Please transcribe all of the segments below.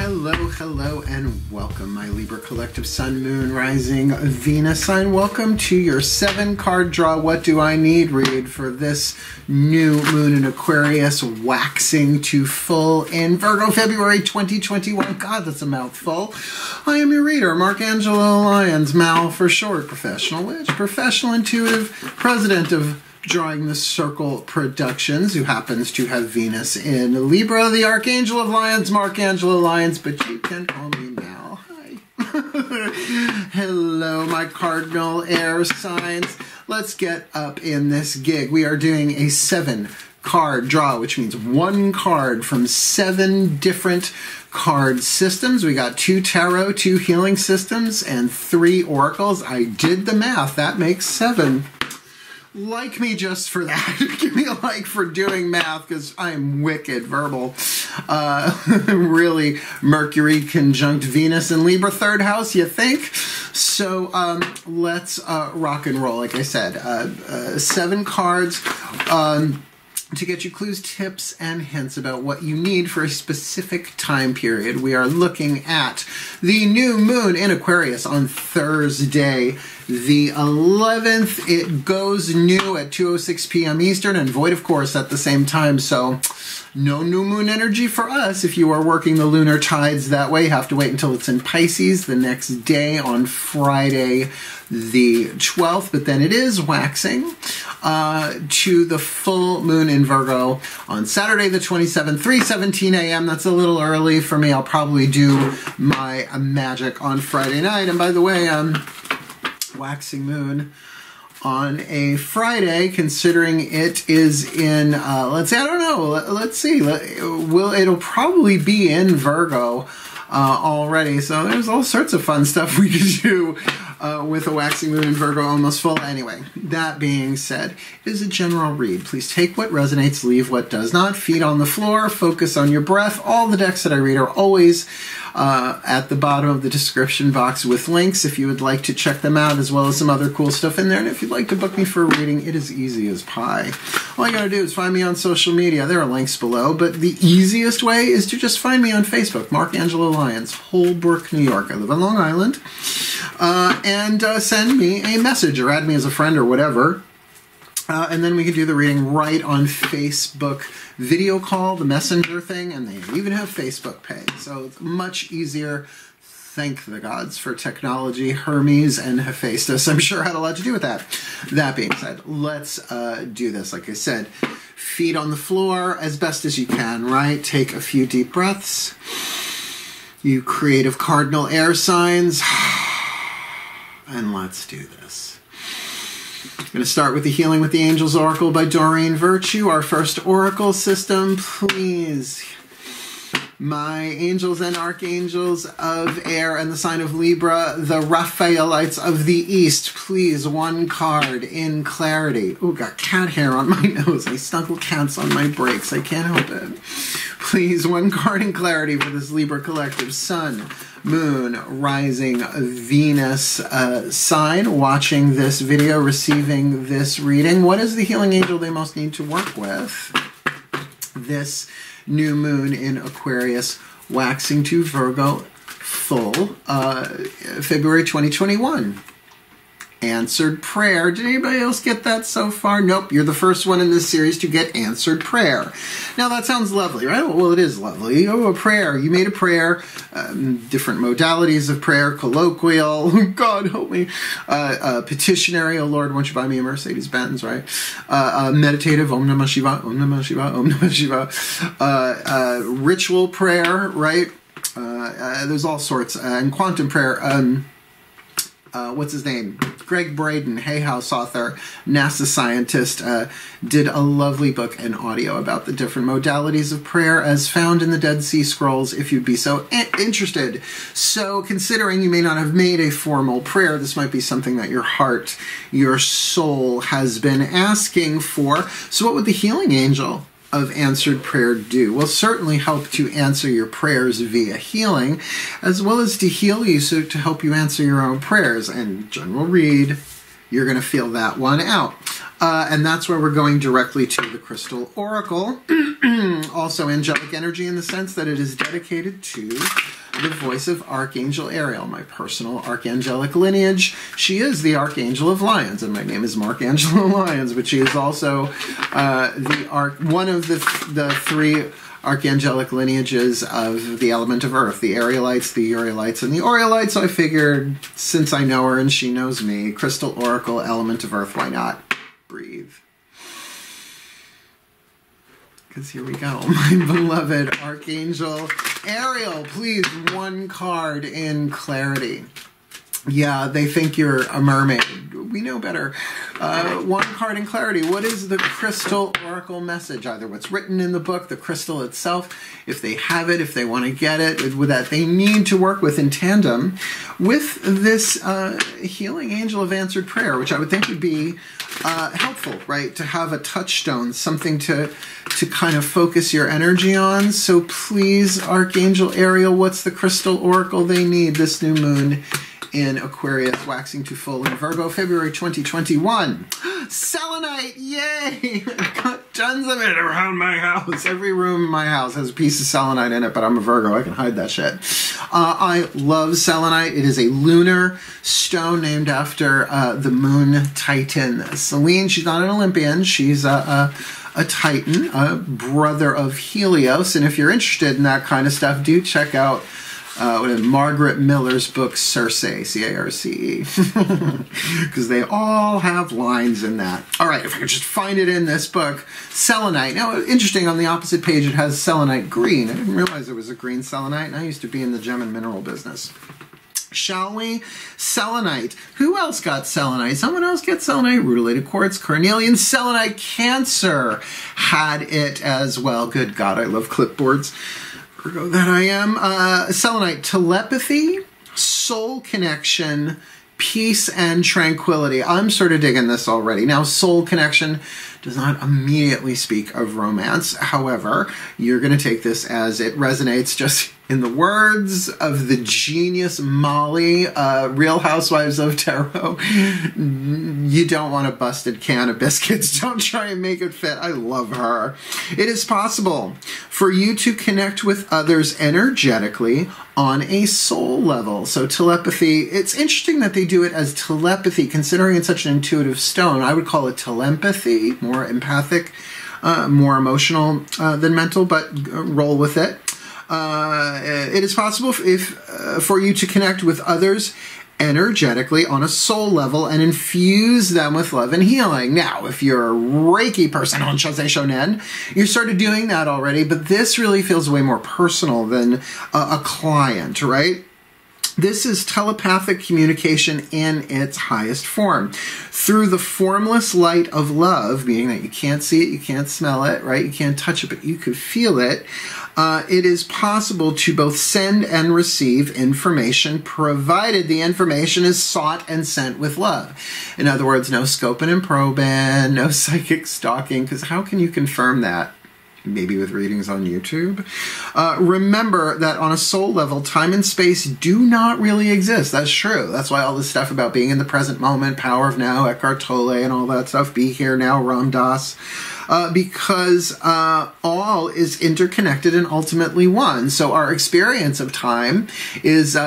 Hello, and welcome, my Libra collective Sun, Moon, Rising, Venus sign. Welcome to your 7-card draw. What do I need read for this new moon in Aquarius, waxing to full in Virgo, February 2021. God, that's a mouthful. I am your reader, Mark Angelo Lyons, Mal for short, professional witch, professional intuitive, president of DrawingTheCircle Productions, who happens to have Venus in Libra, the Archangel of Lyons, Mark Angelo Lyons, but you can call me Mal. Hi. Hello, my cardinal air signs. Let's get up in this gig. We are doing a 7-card draw, which means 1 card from 7 different card systems. We got 2 tarot, 2 healing systems, and 3 oracles. I did the math. That makes 7. Like me just for that. Give me a like for doing math, because I am wicked verbal. Really, Mercury conjunct Venus in Libra, 3rd house, you think? So let's rock and roll. Like I said, 7 cards to get you clues, tips, and hints about what you need for a specific time period. We are looking at the new moon in Aquarius on Thursday, the 11th. It goes new at 2:06 p.m. Eastern, and void, of course, at the same time. So no new moon energy for us. If you are working the lunar tides that way, you have to wait until it's in Pisces the next day on Friday the 12th, but then it is waxing to the full moon in Virgo on Saturday the 27th, 3:17 a.m. That's a little early for me. I'll probably do my magic on Friday night. And by the way, waxing moon on a Friday, considering it is in, let's see, I don't know, let's see, it'll probably be in Virgo already, so there's all sorts of fun stuff we could do with a waxing moon in Virgo almost full. Anyway, that being said, it is a general read. Please take what resonates, leave what does not. Feet on the floor, focus on your breath. All the decks that I read are always at the bottom of the description box with links if you would like to check them out, as well as some other cool stuff in there. And if you'd like to book me for a reading, it is easy as pie. All you gotta do is find me on social media. There are links below, but the easiest way is to just find me on Facebook, Mark Angelo Lyons, Holbrook, New York. I live on Long Island. And send me a message or add me as a friend or whatever. And then we can do the reading right on Facebook video call, the messenger thing, and they even have Facebook Pay. So it's much easier. Thank the gods for technology. Hermes and Hephaestus, I'm sure, had a lot to do with that. That being said, let's do this. Like I said, feet on the floor as best as you can, right? Take a few deep breaths. You creative cardinal air signs. And let's do this. I'm going to start with the Healing with the Angels Oracle by Doreen Virtue, our first oracle system. Please, my angels and archangels of air and the sign of Libra, the Raphaelites of the East, please, 1 card in clarity. Oh, got cat hair on my nose. I snuggle cats on my brakes. I can't help it. Please, 1 card in clarity for this Libra collective. Sun, Moon, Rising, Venus sign, watching this video, receiving this reading. What is the healing angel they most need to work with? This new moon in Aquarius, waxing to Virgo, full, February 2021. Answered prayer. Did anybody else get that so far? Nope, you're the first one in this series to get answered prayer. Now that sounds lovely, right? Well, it is lovely. Oh, a prayer. You made a prayer. Different modalities of prayer. Colloquial. God help me. Petitionary. Oh Lord, won't you buy me a Mercedes-Benz, right? Meditative. Om Namah Shiva. Om Namah Shiva. Om Namah Shiva. Ritual prayer, right? There's all sorts. And quantum prayer. What's his name? Greg Braden, Hay House author, NASA scientist, did a lovely book and audio about the different modalities of prayer as found in the Dead Sea Scrolls, if you'd be so interested. So considering you may not have made a formal prayer, this might be something that your heart, your soul has been asking for. So what would the healing angel of answered prayer do? Will certainly help to answer your prayers via healing, as well as to heal you, so to help you answer your own prayers. And general read, you're going to feel that one out. And that's where we're going directly to the Crystal Oracle. Also angelic energy in the sense that it is dedicated to the voice of Archangel Ariel, my personal archangelic lineage. She is the Archangel of Lyons, and my name is Mark Angelo Lyons, but she is also one of the three archangelic lineages of the element of Earth, the Arielites, the Urielites, and the Orielites. So I figured, since I know her and she knows me, Crystal Oracle, element of Earth, why not? Breathe. Because here we go, my beloved Archangel Ariel, please, one card in clarity. Yeah, they think you're a mermaid. We know better. One card in clarity. What is the Crystal Oracle message? Either what's written in the book, the crystal itself, if they have it, if they want to get it, with that they need to work with in tandem with this healing angel of answered prayer, which I would think would be helpful, right? To have a touchstone, something to kind of focus your energy on. So please, Archangel Ariel, what's the Crystal Oracle they need this new moon in Aquarius, waxing to full in Virgo, February 2021. Selenite, yay! I've got tons of it around my house. Every room in my house has a piece of selenite in it, but I'm a Virgo. I can hide that shit. I love selenite. It is a lunar stone named after the moon titan Selene. She's not an Olympian. She's a Titan, a brother of Helios. And if you're interested in that kind of stuff, do check out Margaret Miller's book, Circe, C-A-R-C-E, because they all have lines in that. All right, if I could just find it in this book, selenite. Now, interesting, on the opposite page, it has selenite green. I didn't realize there was a green selenite, and I used to be in the gem and mineral business. Shall we? Selenite. Who else got selenite? Someone else get selenite. Rutilated quartz, carnelian, selenite. Cancer had it as well. Good God, I love clipboards. Virgo that I am. Selenite, telepathy, soul connection, peace and tranquility. I'm sort of digging this already. Now, soul connection does not immediately speak of romance. However, you're going to take this as it resonates. Just in the words of the genius Molly, Real Housewives of Tarot, you don't want a busted can of biscuits. Don't try and make it fit. I love her. It is possible for you to connect with others energetically on a soul level. So telepathy, it's interesting that they do it as telepathy, considering it's such an intuitive stone. I would call it telepathy, more empathic, more emotional than mental, but roll with it. It is possible for you to connect with others energetically on a soul level and infuse them with love and healing. Now, if you're a Reiki person on Shazé Shonen, you started doing that already, but this really feels way more personal than a client, right? This is telepathic communication in its highest form. Through the formless light of love, meaning that you can't see it, you can't smell it, right? You can't touch it, but you could feel it. It is possible to both send and receive information, provided the information is sought and sent with love. In other words, no scoping and probing, no psychic stalking, because how can you confirm that? Maybe with readings on YouTube. Remember that on a soul level, time and space do not really exist. That's true. That's why all this stuff about being in the present moment, power of now, Eckhart Tolle, and all that stuff, be here now, Ram Dass, because all is interconnected and ultimately one. So our experience of time is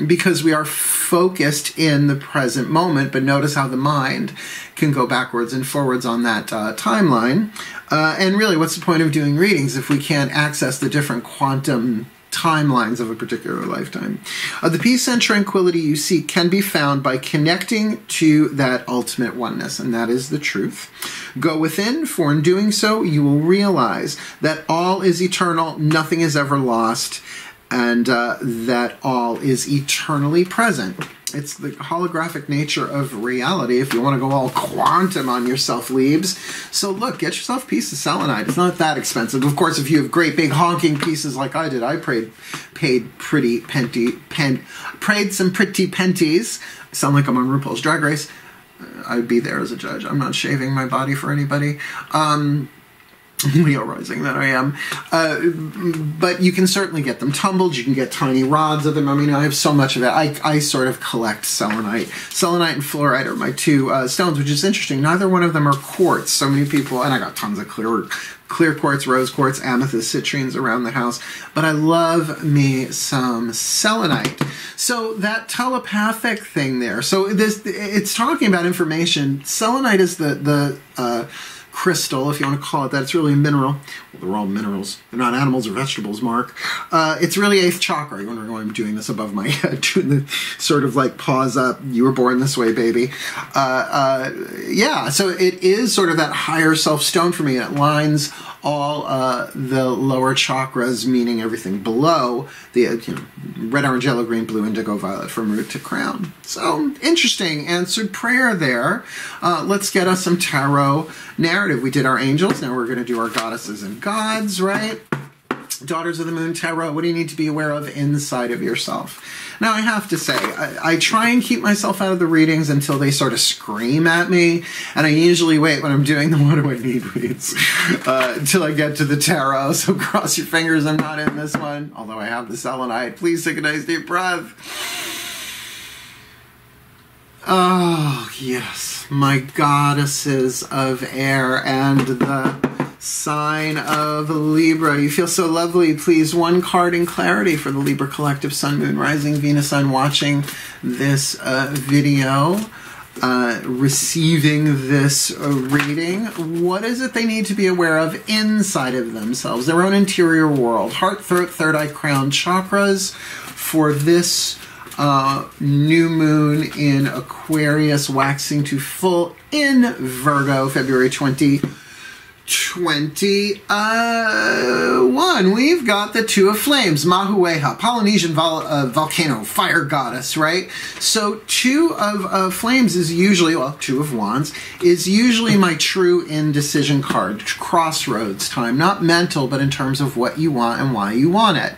because we are focused in the present moment, but notice how the mind can go backwards and forwards on that timeline. And really, what's the point of doing readings if we can't access the different quantum timelines of a particular lifetime? The peace and tranquility you seek can be found by connecting to that ultimate oneness, and that is the truth. Go within, for in doing so, you will realize that all is eternal, nothing is ever lost, and that all is eternally present. It's the holographic nature of reality, if you want to go all quantum on yourself, Libs. So look, get yourself a piece of selenite. It's not that expensive. Of course, if you have great big honking pieces like I did, I paid some pretty penties. I sound like I'm on RuPaul's Drag Race. I'd be there as a judge. I'm not shaving my body for anybody. Leo rising that I am. But you can certainly get them tumbled. You can get tiny rods of them. I mean, I have so much of it. I sort of collect selenite. Selenite and fluorite are my two stones, which is interesting. Neither one of them are quartz. So many people, and I got tons of clear quartz, rose quartz, amethyst, citrines around the house. But I love me some selenite. So that telepathic thing there. So it's talking about information. Selenite is the crystal, if you want to call it that. It's really a mineral. Well, they're all minerals. They're not animals or vegetables, Mark. It's really 8th chakra. You're wondering why I'm doing this above my head, doing the sort of like pause up, you were born this way, baby. Yeah, so it is sort of that higher self stone for me. It lines all the lower chakras, meaning everything below the red, orange, yellow, green, blue, indigo, violet, from root to crown. So interesting answered prayer there. Let's get us some tarot narrative. We did our angels. Now we're going to do our goddesses and gods, right? Daughters of the Moon Tarot. What do you need to be aware of inside of yourself? Now, I have to say, I try and keep myself out of the readings until they sort of scream at me, and I usually wait when I'm doing the what do I need reads until I get to the tarot, so cross your fingers I'm not in this one, although I have the selenite. Please take a nice deep breath. Oh, yes, my goddesses of air and the sign of Libra. You feel so lovely. Please, one card in clarity for the Libra Collective, Sun, Moon, Rising, Venus, Sun, watching this video, receiving this reading. What is it they need to be aware of inside of themselves, their own interior world? Heart, throat, third eye, crown, chakras for this new moon in Aquarius, waxing to full in Virgo, February 2021. We've got the Two of Flames, Mahueha, Polynesian volcano, fire goddess, right? So Two of Flames is usually, well, Two of Wands is usually my true indecision card, crossroads time, not mental, but in terms of what you want and why you want it.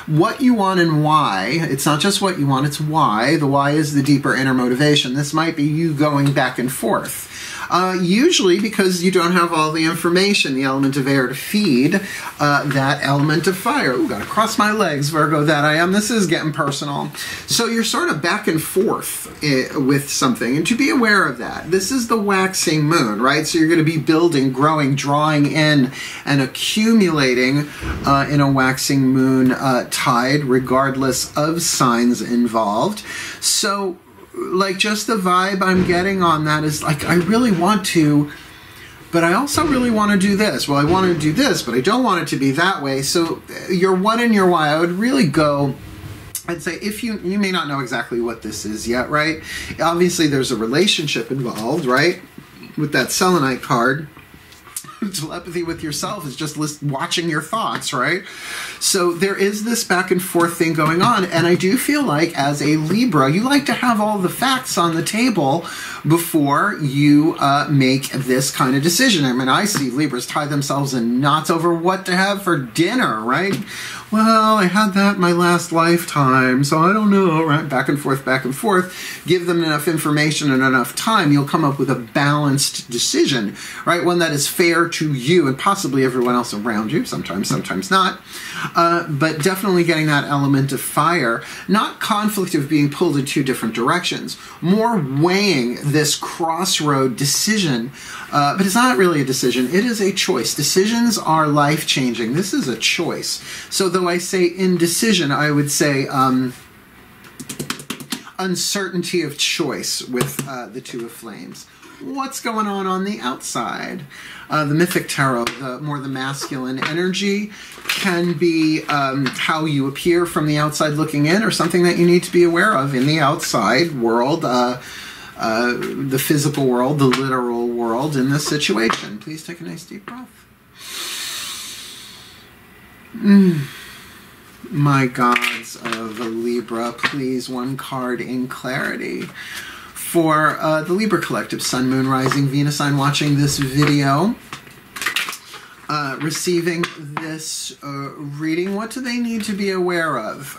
What you want and why, it's not just what you want, it's why. The why is the deeper inner motivation. This might be you going back and forth. Usually because you don't have all the information, the element of air to feed that element of fire. Ooh, gotta cross my legs, Virgo that I am. This is getting personal. So you're sort of back and forth with something, and to be aware of that. This is the waxing moon, right? So you're going to be building, growing, drawing in, and accumulating in a waxing moon tide, regardless of signs involved. So like, just the vibe I'm getting on that is like, I really want to, but I also really want to do this. Well, I want to do this, but I don't want it to be that way. So your what and your why, I would really go, I'd say, if you may not know exactly what this is yet, right? Obviously there's a relationship involved, right? With that selenite card. Telepathy with yourself is just watching your thoughts, right? So there is this back and forth thing going on, and I do feel like as a Libra, you like to have all the facts on the table before you make this kind of decision. I mean, I see Libras tie themselves in knots over what to have for dinner, right? Well, I had that in my last lifetime, so I don't know, right? Back and forth, back and forth. Give them enough information and enough time, you'll come up with a balanced decision, right? One that is fair to you and possibly everyone else around you, sometimes, sometimes not. But definitely getting that element of fire, not conflict of being pulled in two different directions, more weighing this crossroad decision. But it's not really a decision, it is a choice. Decisions are life-changing. This is a choice. So though I say indecision, I would say uncertainty of choice with the Two of Flames. What's going on the outside? The Mythic Tarot, more the masculine energy, can be how you appear from the outside looking in, or something that you need to be aware of in the outside world, the physical world, the literal world in this situation. Please take a nice deep breath. My gods of Libra, please, one card in clarity for the Libra Collective, Sun, Moon, Rising, Venus sign watching this video. receiving this reading, what do they need to be aware of?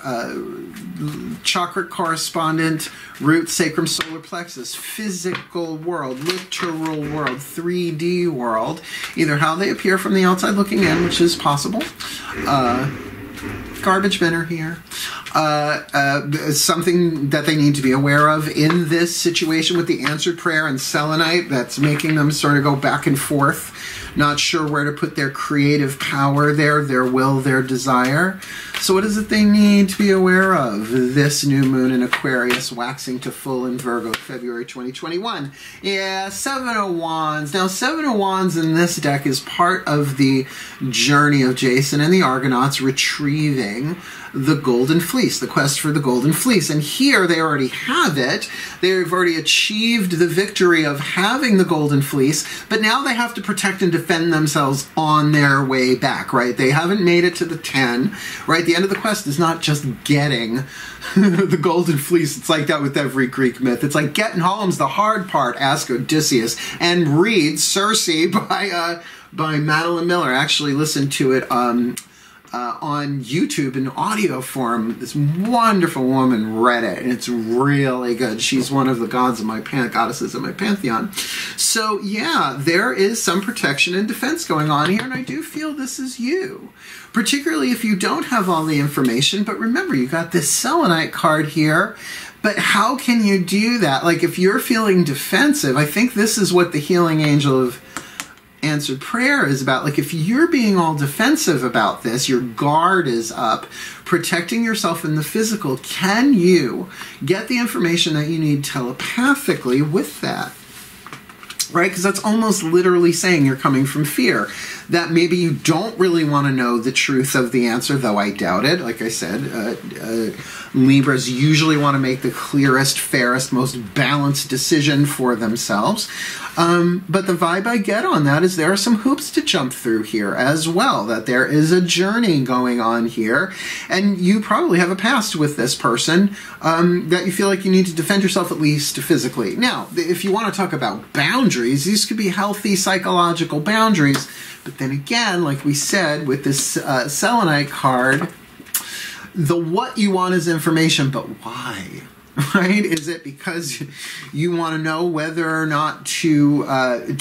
Chakra correspondent, root, sacrum, solar plexus, physical world, literal world, 3D world, either how they appear from the outside looking in, which is possible, garbage binner here, something that they need to be aware of in this situation with the answered prayer and selenite that's making them sort of go back and forth, not sure where to put their creative power there, their will, their desire. So what is it they need to be aware of? This new moon in Aquarius, waxing to full in Virgo, February 2021. Yeah, Seven of Wands. Now, Seven of Wands in this deck is part of the journey of Jason and the Argonauts retrieving the Golden Fleece, the quest for the Golden Fleece. And here they already have it. They've already achieved the victory of having the Golden Fleece, but now they have to protect and defend themselves on their way back, right? They haven't made it to the 10, right? The end of the quest is not just getting the Golden Fleece. It's like that with every Greek myth. It's like getting home's the hard part, ask Odysseus, and read Circe by Madeline Miller. I actually listened to it on YouTube in audio form. This wonderful woman read it, and it's really good. She's one of the goddesses of my pantheon. So yeah, there is some protection and defense going on here, and I do feel this is you. Particularly if you don't have all the information, but remember, you got this selenite card here. But how can you do that? Like, if you're feeling defensive, I think this is what the healing angel of answered prayer is about. Like, if you're being all defensive about this, your guard is up, protecting yourself in the physical, can you get the information that you need telepathically with that? Right? Because that's almost literally saying you're coming from fear. That maybe you don't really want to know the truth of the answer, though I doubt it. Like I said, Libras usually want to make the clearest, fairest, most balanced decision for themselves. But the vibe I get on that is there are some hoops to jump through here as well, that there is a journey going on here, and you probably have a past with this person that you feel like you need to defend yourself at least physically. Now, if you want to talk about boundaries, these could be healthy psychological boundaries, but then again, like we said with this selenite card, the what you want is information, but why? Right? Is it because you want to know whether or not to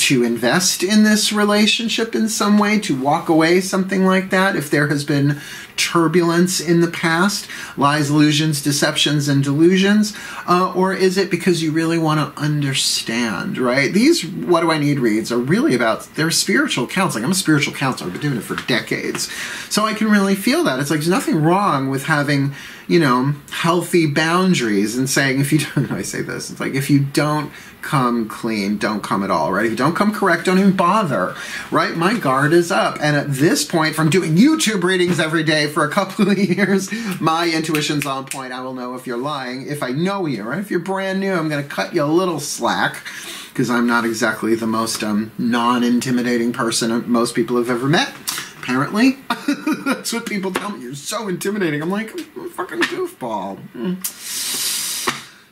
invest in this relationship in some way, to walk away, something like that, if there has been turbulence in the past, lies, illusions, deceptions, and delusions? Or is it because you really want to understand, right? These What Do I Need reads are really about their spiritual counseling. I'm a spiritual counselor. I've been doing it for decades. So I can really feel that. It's like there's nothing wrong with having, you know, healthy boundaries and saying, if you don't, I say this, it's like, if you don't come clean, don't come at all, right? If you don't come correct, don't even bother, right? My guard is up. And at this point, from doing YouTube readings every day for a couple of years, my intuition's on point. I will know if you're lying, if I know you, right? If you're brand new, I'm going to cut you a little slack, because I'm not exactly the most non-intimidating person most people have ever met. Apparently. That's what people tell me. You're so intimidating. I'm like, I'm a fucking goofball.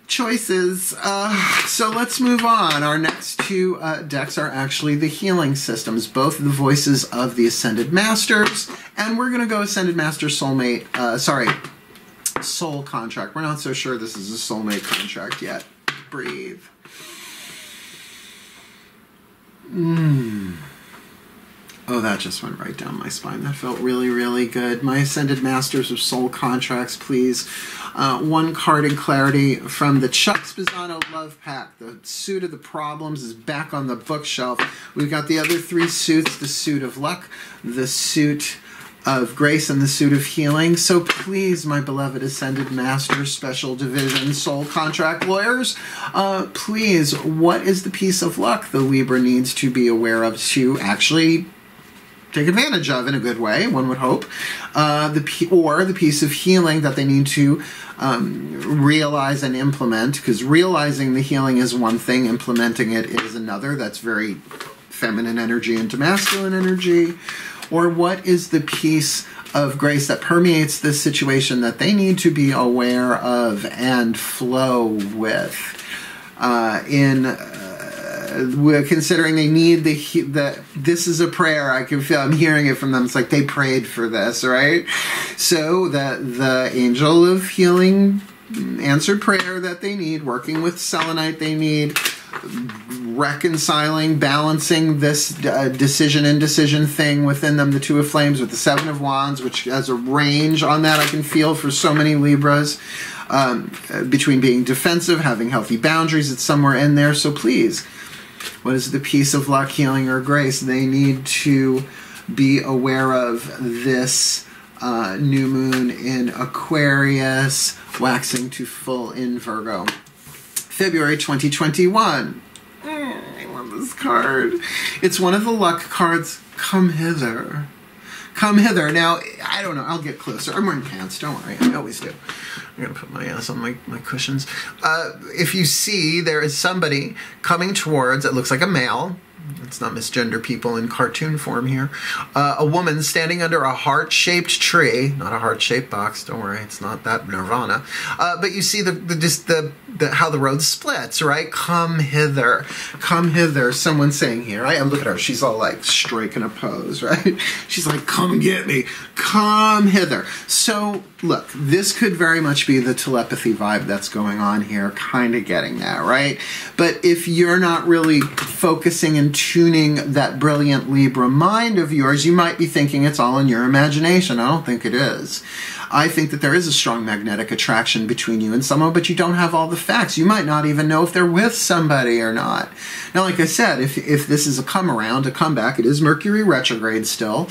Choices. So let's move on. Our next two decks are actually the healing systems, both the voices of the Ascended Masters, and we're going to go Ascended Master Soulmate, Soul Contract. We're not so sure this is a soulmate contract yet. Breathe. Oh, that just went right down my spine. That felt really, really good. My Ascended Masters of Soul Contracts, please. One card in clarity from the Chuck Spezzano Love Pack. The Suit of the Problems is back on the bookshelf. We've got the other three suits, the Suit of Luck, the Suit of Grace, and the Suit of Healing. So please, my beloved Ascended Masters, Special Division, Soul Contract lawyers, please, what is the piece of luck the Libra needs to be aware of to actually take advantage of in a good way, one would hope, or the piece of healing that they need to realize and implement, because realizing the healing is one thing, implementing it is another. That's very feminine energy into masculine energy. Or what is the piece of grace that permeates this situation that they need to be aware of and flow with? In considering they need this is a prayer. I can feel, I'm hearing it from them. It's like they prayed for this, right? So that the angel of healing answered prayer that they need, working with selenite they need, reconciling, balancing this decision thing within them, the Two of Flames with the Seven of Wands, which has a range on that I can feel for so many Libras, between being defensive, having healthy boundaries, it's somewhere in there. So please, what is the piece of luck, healing, or grace they need to be aware of this new moon in Aquarius, waxing to full in Virgo? February 2021. I love this card. It's one of the luck cards. Come hither. Come hither. Now, I don't know. I'll get closer. I'm wearing pants. Don't worry. I always do. I'm going to put my ass on my cushions. If you see, there is somebody coming towards, it looks like a male. Let's not misgender people in cartoon form here. A woman standing under a heart-shaped tree, not a heart-shaped box. Don't worry, it's not that Nirvana. But you see how the road splits, right? Come hither, come hither. Someone's saying here, right? And look at her. She's all like striking a pose, right? She's like, come get me, come hither. So look, this could very much be the telepathy vibe that's going on here, kind of getting that, right? But if you're not really focusing and tuning that brilliant Libra mind of yours, you might be thinking it's all in your imagination. I don't think it is. I think that there is a strong magnetic attraction between you and someone, but you don't have all the facts. You might not even know if they're with somebody or not. Now, like I said, if this is a come around, a comeback, it is Mercury retrograde still.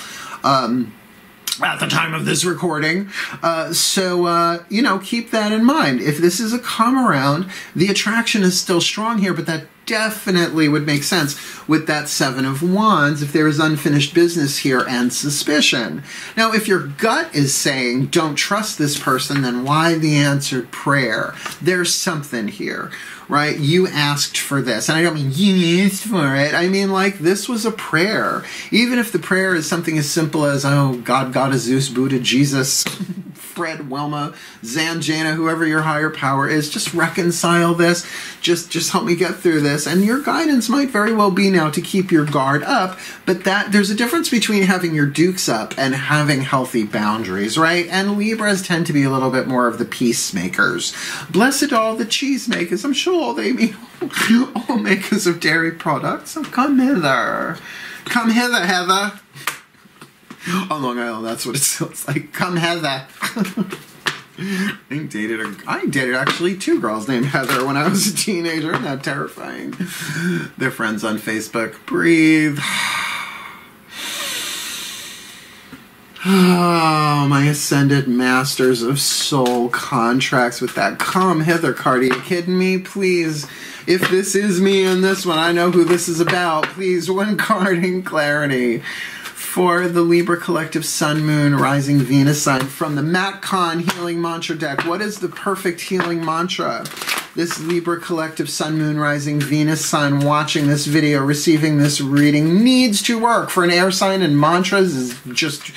At the time of this recording. You know, keep that in mind. If this is a come around, the attraction is still strong here, but that definitely would make sense with that Seven of Wands if there is unfinished business here and suspicion. Now, if your gut is saying don't trust this person, then why the answered prayer? There's something here, right? You asked for this. And I don't mean you asked for it. I mean, like, this was a prayer. Even if the prayer is something as simple as, oh, God, Goddess, Zeus, Buddha, Jesus, Fred, Wilma, Zan, Jana, whoever your higher power is, just reconcile this. Just help me get through this. And your guidance might very well be now to keep your guard up. But there's a difference between having your dukes up and having healthy boundaries, right? And Libras tend to be a little bit more of the peacemakers. Blessed all the cheesemakers. I'm sure they mean all makers of dairy products. So come hither. Come hither, Heather. On Long Island, that's what it sounds like. Come Heather. I dated actually 2 girls named Heather when I was a teenager. Isn't that terrifying? They're friends on Facebook. Breathe. Oh, my ascended masters of soul contracts with that come hither card. Are you kidding me? Please, if this is me in this one, I know who this is about. Please, one card in clarity for the Libra Collective Sun, Moon, Rising Venus sign from the Matcon Healing Mantra deck. What is the perfect healing mantra? This Libra Collective Sun, Moon, Rising Venus sign watching this video, receiving this reading needs to work. For an air sign, and mantras is just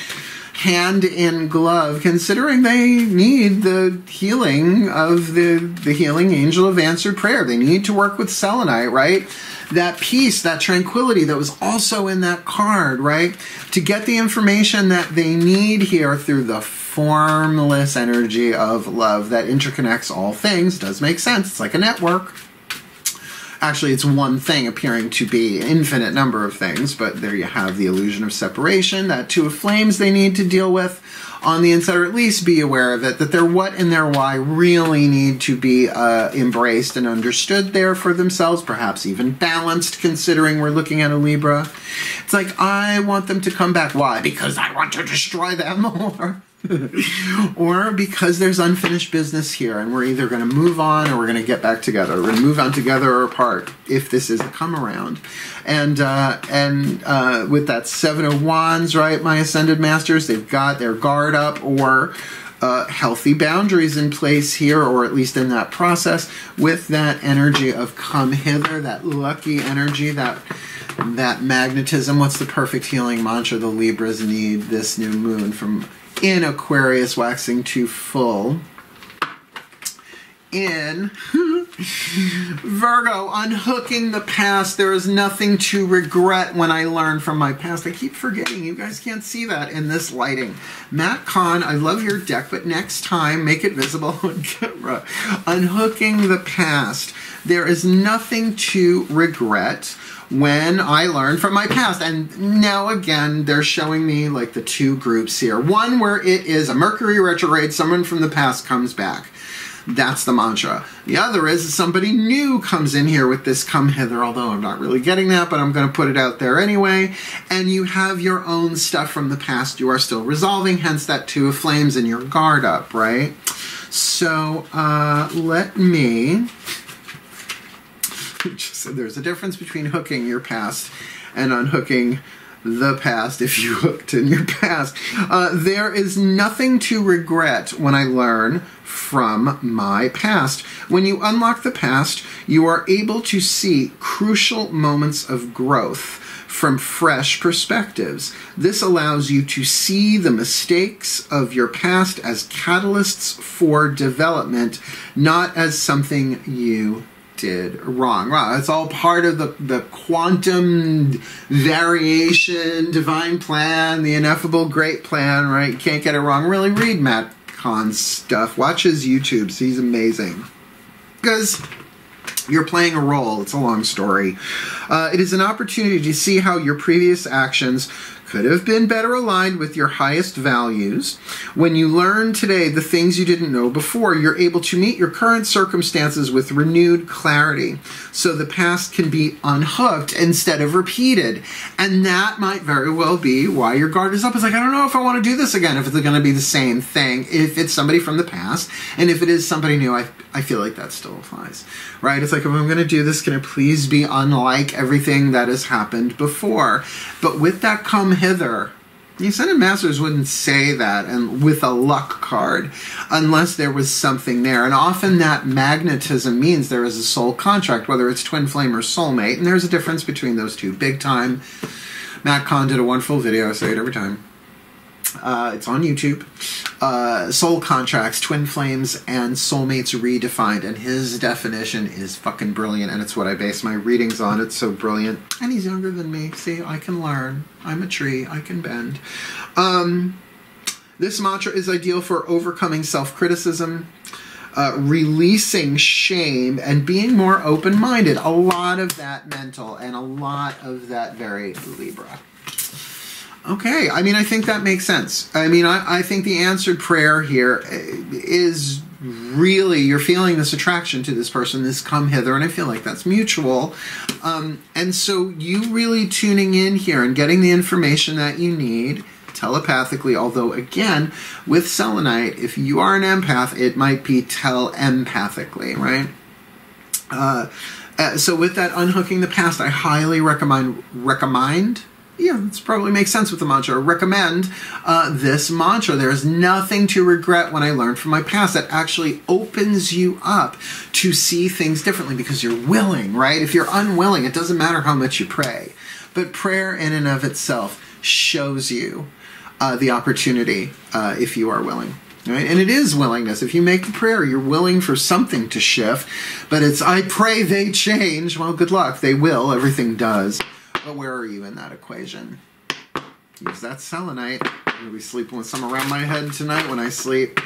hand in glove, considering they need the healing of the healing angel of answered prayer. They need to work with selenite, right? That peace, that tranquility that was also in that card, right? To get the information that they need here through the formless energy of love that interconnects all things. Does make sense. It's like a network. Actually, it's one thing appearing to be an infinite number of things, but there you have the illusion of separation, that Two of Flames they need to deal with on the inside, or at least be aware of it, that their what and their why really need to be embraced and understood there for themselves, perhaps even balanced, considering we're looking at a Libra. It's like, I want them to come back. Why? Because I want to destroy them, or because there's unfinished business here, and we're either going to move on or we're going to get back together. We're going to move on together or apart, if this is a come around. And with that Seven of Wands, right, my Ascended Masters, they've got their guard up or healthy boundaries in place here, or at least in that process, with that energy of come hither, that lucky energy, that magnetism. What's the perfect healing mantra the Libras need this new moon from in Aquarius, waxing to full in Virgo, unhooking the past. There is nothing to regret when I learn from my past. I keep forgetting. You guys can't see that in this lighting. Matt Kahn, I love your deck, but next time, make it visible on camera. Unhooking the past. There is nothing to regret when I learn from my past. And now again, they're showing me like the two groups here. One where it is a Mercury retrograde, someone from the past comes back. That's the mantra. The other is somebody new comes in here with this come hither, although I'm not really getting that, but I'm going to put it out there anyway. And you have your own stuff from the past you are still resolving, hence that Two of Flames and your guard up, right? So let me... So there's a difference between hooking your past and unhooking the past if you hooked in your past. There is nothing to regret when I learn from my past. When you unlock the past, you are able to see crucial moments of growth from fresh perspectives. This allows you to see the mistakes of your past as catalysts for development, not as something you did wrong. Wow, it's all part of the quantum variation, divine plan, the ineffable great plan, right? You can't get it wrong. Really read Matt Kahn's stuff. Watch his YouTubes. He's amazing. Because you're playing a role. It's a long story. It is an opportunity to see how your previous actions could have been better aligned with your highest values. When you learn today the things you didn't know before, you're able to meet your current circumstances with renewed clarity. So the past can be unhooked instead of repeated. And that might very well be why your guard is up. It's like, I don't know if I want to do this again, if it's going to be the same thing, if it's somebody from the past. And if it is somebody new, I feel like that still applies, right? It's like, if I'm going to do this, can it please be unlike everything that has happened before? But with that come hither, the Ascended Masters wouldn't say that, and with a luck card, unless there was something there. And often that magnetism means there is a soul contract, whether it's twin flame or soulmate, and there's a difference between those two, big time. Matt Kahn did a wonderful video, I say it every time. It's on YouTube. Soul contracts, twin flames, and soulmates redefined. And his definition is fucking brilliant, and it's what I base my readings on. It's so brilliant. And he's younger than me. See, I can learn. I'm a tree. I can bend. This mantra is ideal for overcoming self-criticism, releasing shame, and being more open-minded. A lot of that mental, and a lot of that very Libra. Okay, I mean, I think that makes sense. I mean, I think the answered prayer here is really, you're feeling this attraction to this person, this come hither, and I feel like that's mutual. And so you really tuning in here and getting the information that you need telepathically, although again, with selenite, if you are an empath, it might be telepathically, right? So with that unhooking the past, I highly recommend. Yeah, this probably makes sense with the mantra. Recommend this mantra. There's nothing to regret when I learned from my past. That actually opens you up to see things differently because you're willing, right? If you're unwilling, it doesn't matter how much you pray. But prayer in and of itself shows you the opportunity if you are willing. Right? And it is willingness. If you make the prayer, you're willing for something to shift. But it's, I pray they change. Well, good luck. They will. Everything does. But where are you in that equation? Use that selenite. I'm going to be sleeping with some around my head tonight when I sleep.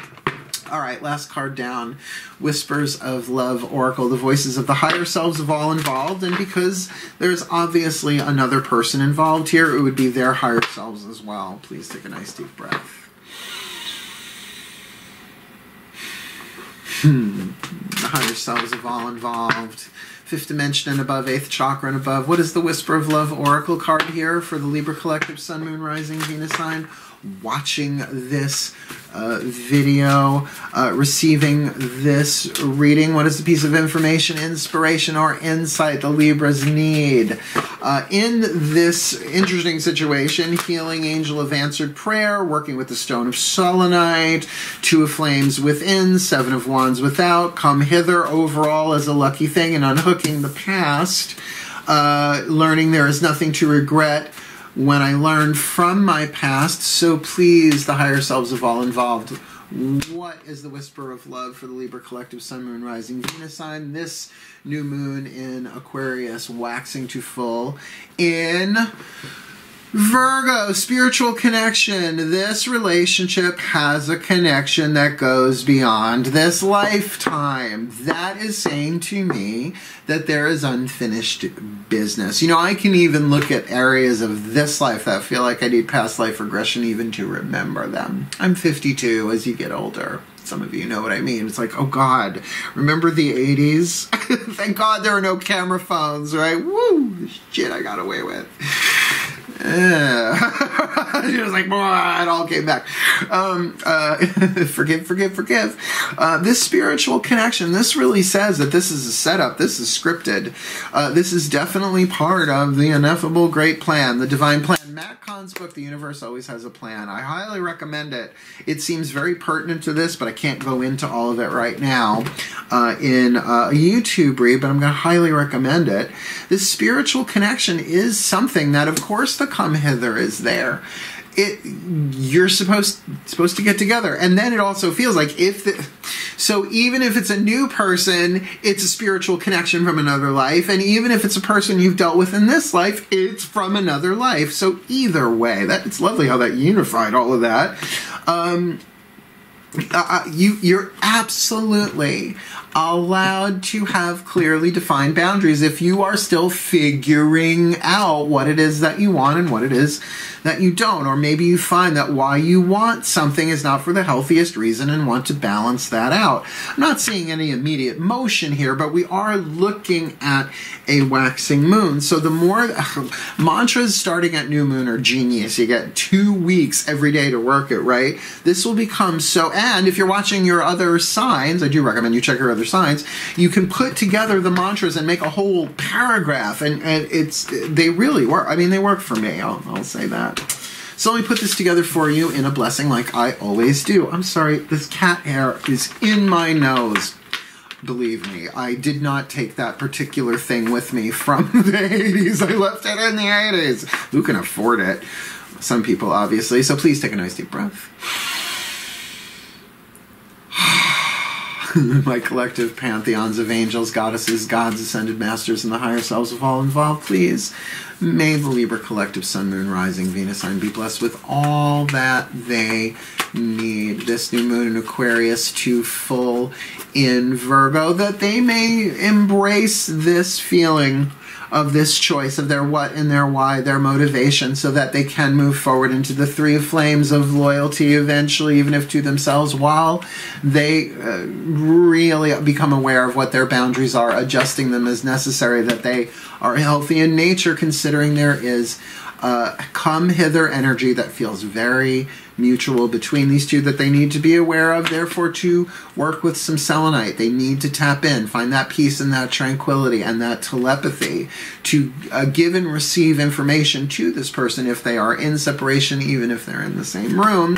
All right, last card down. Whispers of Love Oracle, the voices of the higher selves of all involved. And because there's obviously another person involved here, it would be their higher selves as well. Please take a nice deep breath. The higher selves of all involved. 5th dimension and above, 8th chakra and above. What is the Whisper of Love Oracle card here for the Libra Collective Sun, Moon, Rising, Venus sign? Watching this video, receiving this reading. What is the piece of information, inspiration, or insight the Libras need? In this interesting situation, healing angel of answered prayer, working with the stone of selenite, 2 of flames within, 7 of wands without, come hither overall as a lucky thing, and unhooking the past, learning there is nothing to regret when I learned from my past. So please, the higher selves of all involved, What is the whisper of love for the Libra collective Sun, Moon, Rising, Venus sign? This new moon in Aquarius waxing to full in Virgo, spiritual connection. This relationship has a connection that goes beyond this lifetime. That is saying to me that there is unfinished business. You know, I can even look at areas of this life that feel like I need past life regression even to remember them. I'm 52 as you get older. Some of you know what I mean. It's like, oh God, remember the 80s? Thank God there are no camera phones, right? Woo, the shit I got away with. She was like, boy, it all came back. Forgive. This spiritual connection, this really says that this is a setup. This is scripted. This is definitely part of the ineffable great plan, the divine plan. Matt Kahn's book, The Universe Always Has a Plan. I highly recommend it. It seems very pertinent to this, but I can't go into all of it right now in a YouTube read, but I'm going to highly recommend it. This spiritual connection is something that, of course, the come hither is there. You're supposed to get together, and then it also feels like so even if it's a new person, it's a spiritual connection from another life, and even if it's a person you've dealt with in this life, it's from another life. So either way, it's lovely how that unified all of that. You're absolutely allowed to have clearly defined boundaries if you are still figuring out what it is that you want and what it is that you don't. Or maybe you find that why you want something is not for the healthiest reason and want to balance that out. I'm not seeing any immediate motion here, but we are looking at a waxing moon. So the more mantras starting at new moon are genius. You get 2 weeks every day to work it, right? This will become so, and if you're watching your other signs, I do recommend you check your other signs, you can put together the mantras and make a whole paragraph, and they really work. I mean, they work for me, I'll say that. So let me put this together for you in a blessing like I always do. I'm sorry, this cat hair is in my nose. Believe me, I did not take that particular thing with me from the 80s. I left it in the 80s. Who can afford it? Some people, obviously. So please take a nice deep breath. My collective pantheons of angels, goddesses, gods, ascended masters, and the higher selves of all involved, please may the Libra collective Sun, Moon, Rising, Venus sign be blessed with all that they need. This new moon in Aquarius to full in Virgo, that they may embrace this feeling of this choice of their what and their why, their motivation, so that they can move forward into the three flames of loyalty eventually, even if to themselves, while they really become aware of what their boundaries are, adjusting them as necessary, that they are healthy in nature, considering there is come hither energy that feels very mutual between these two that they need to be aware of, therefore to work with some selenite. They need to tap in, find that peace and that tranquility and that telepathy to give and receive information to this person if they are in separation, even if they're in the same room.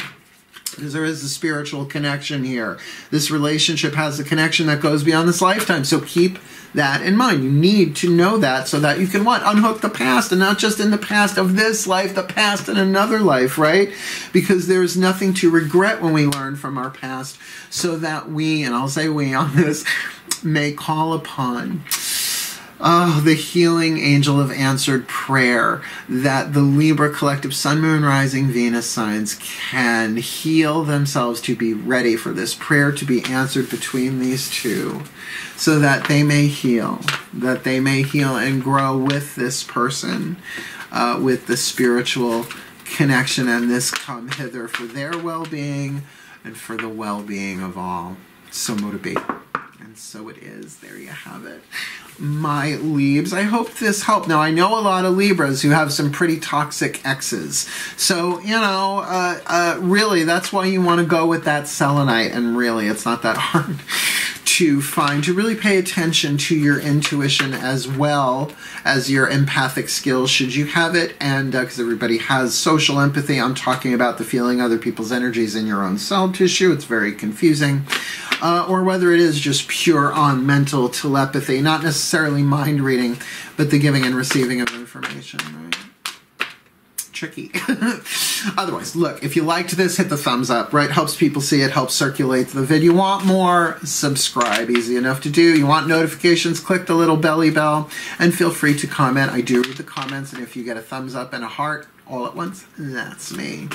Because there is a spiritual connection here. This relationship has a connection that goes beyond this lifetime. So keep that in mind. You need to know that so that you can what? Unhook the past, and not just in the past of this life, the past in another life, right? Because there's nothing to regret when we learn from our past, so that we, and I'll say we on this, may call upon the healing angel of answered prayer, that the Libra collective Sun, Moon, Rising, Venus signs can heal themselves to be ready for this prayer to be answered between these two, so that they may heal, and grow with this person, with the spiritual connection and this come hither for their well-being and for the well-being of all. So motivate. And so it is. There you have it. My Libs, I hope this helped. Now, I know a lot of Libras who have some pretty toxic exes. So, you know, really, that's why you want to go with that selenite. And really, it's not that hard to find, to really pay attention to your intuition as well as your empathic skills, should you have it. And because everybody has social empathy, I'm talking about the feeling other people's energies in your own cell tissue. It's very confusing. Or whether it is just pure on mental telepathy, not necessarily mind reading, but the giving and receiving of information, right? tricky. Otherwise, look, if you liked this, hit the thumbs up, right? Helps people see it, helps circulate the video. You want more? Subscribe, easy enough to do. You want notifications? Click the little belly bell, and feel free to comment. I do read the comments, and if you get a thumbs up and a heart all at once, that's me.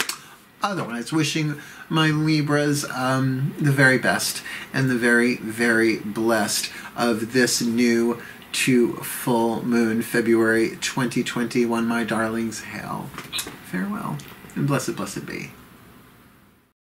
Otherwise, wishing my Libras the very best and the very, very blessed of this new to full moon, February 2021, my darlings. Hail, farewell, and blessed, blessed be.